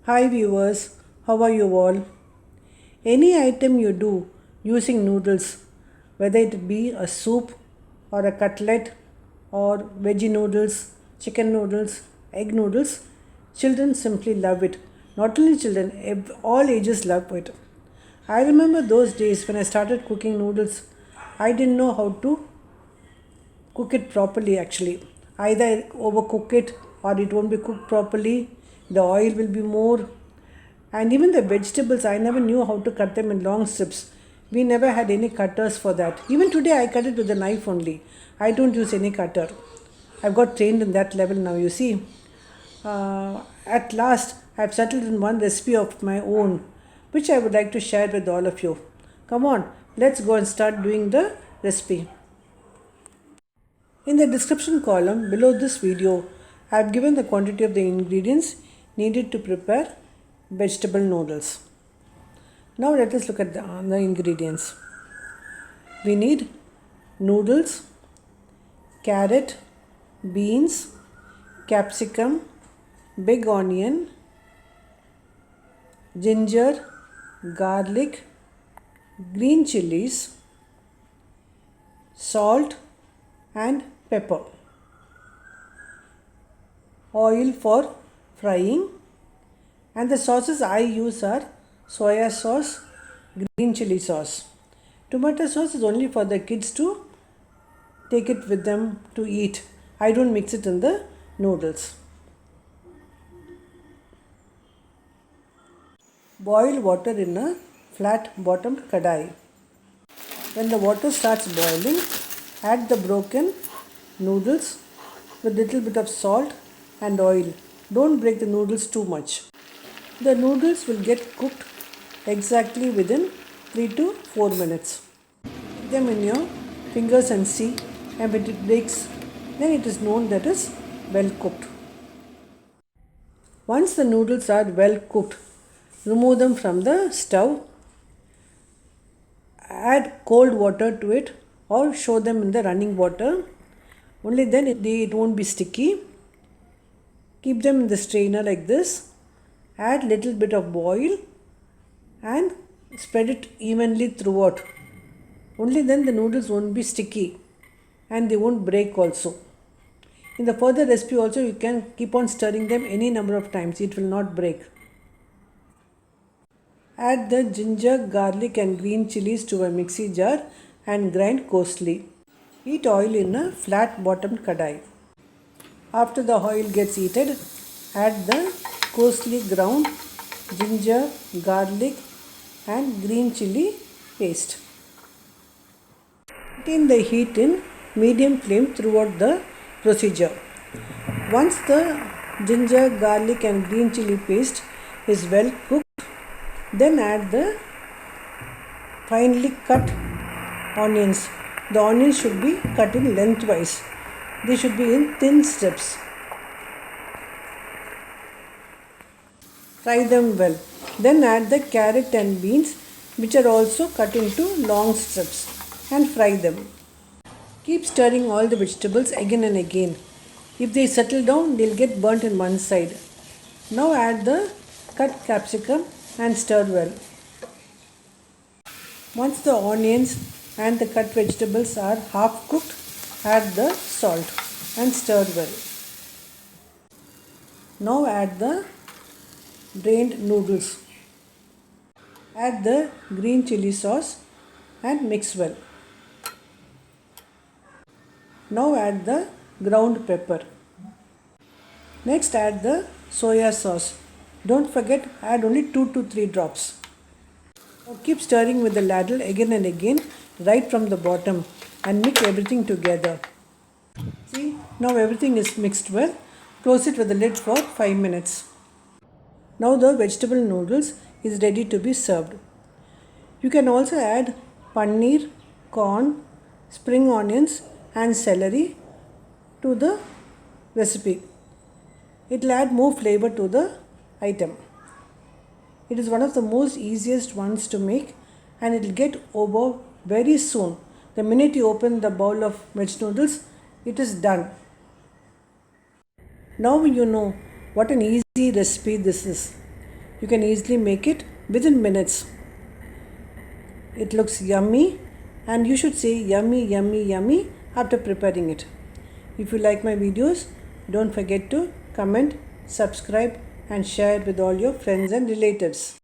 Hi viewers, how are you all? Any item you do using noodles, whether it be a soup or a cutlet or veggie noodles, chicken noodles, egg noodles, children simply love it. Not only children, all ages love it. I remember those days when I started cooking noodles, I didn't know how to cook it properly actually. Either overcook it or it won't be cooked properly, the oil will be more, and even the vegetables, I never knew how to cut them in long strips. We never had any cutters for that. Even today, I cut it with a knife only. I don't use any cutter. I've got trained in that level now, you see. At last, I've settled in one recipe of my own, which I would like to share with all of you. Come on, let's go and start doing the recipe. In the description column below this video, I have given the quantity of the ingredients needed to prepare vegetable noodles. Now let us look at the ingredients. We need noodles, carrot, beans, capsicum, big onion, ginger, garlic, green chilies, salt and pepper. Oil for frying, and the sauces I use are soya sauce, green chili sauce. Tomato sauce is only for the kids to take it with them to eat. I don't mix it in the noodles. Boil water in a flat bottomed kadai. When the water starts boiling, add the broken noodles with little bit of salt and oil. Don't break the noodles too much. The noodles will get cooked exactly within 3 to 4 minutes. Take them in your fingers and see, and when it breaks, then it is known that is well cooked. Once the noodles are well cooked, remove them from the stove. Add cold water to it or show them in the running water. Only then it won't be sticky. Keep them in the strainer like this. Add little bit of oil and spread it evenly throughout. Only then the noodles won't be sticky and they won't break also. In the further recipe also you can keep on stirring them any number of times. It will not break. Add the ginger, garlic and green chilies to a mixie jar and grind coarsely. Heat oil in a flat bottomed kadai. After the oil gets heated, add the coarsely ground ginger, garlic and green chili paste. Maintain the heat in medium flame throughout the procedure. Once the ginger, garlic and green chili paste is well cooked, then add the finely cut onions. The onions should be cut in lengthwise. They should be in thin strips. Fry them well. Then add the carrot and beans, which are also cut into long strips, and fry them. Keep stirring all the vegetables again and again. If they settle down, they'll get burnt in one side. Now add the cut capsicum and stir well. Once the onions and the cut vegetables are half cooked, add the salt and stir well. Now add the drained noodles. Add the green chili sauce and mix well. Now add the ground pepper. Next add the soya sauce. Don't forget, add only 2 to 3 drops. Now keep stirring with the ladle again and again right from the bottom and mix everything together. See, now everything is mixed well. Close it with the lid for 5 minutes. Now the vegetable noodles is ready to be served. You can also add paneer, corn, spring onions and celery to the recipe. It will add more flavor to the item. It is one of the most easiest ones to make and it will get over very soon. The minute you open the bowl of veg noodles, it is done. Now you know what an easy recipe this is. You can easily make it within minutes. It looks yummy, and you should say yummy, yummy, yummy after preparing it. If you like my videos, don't forget to comment, subscribe, and share with all your friends and relatives.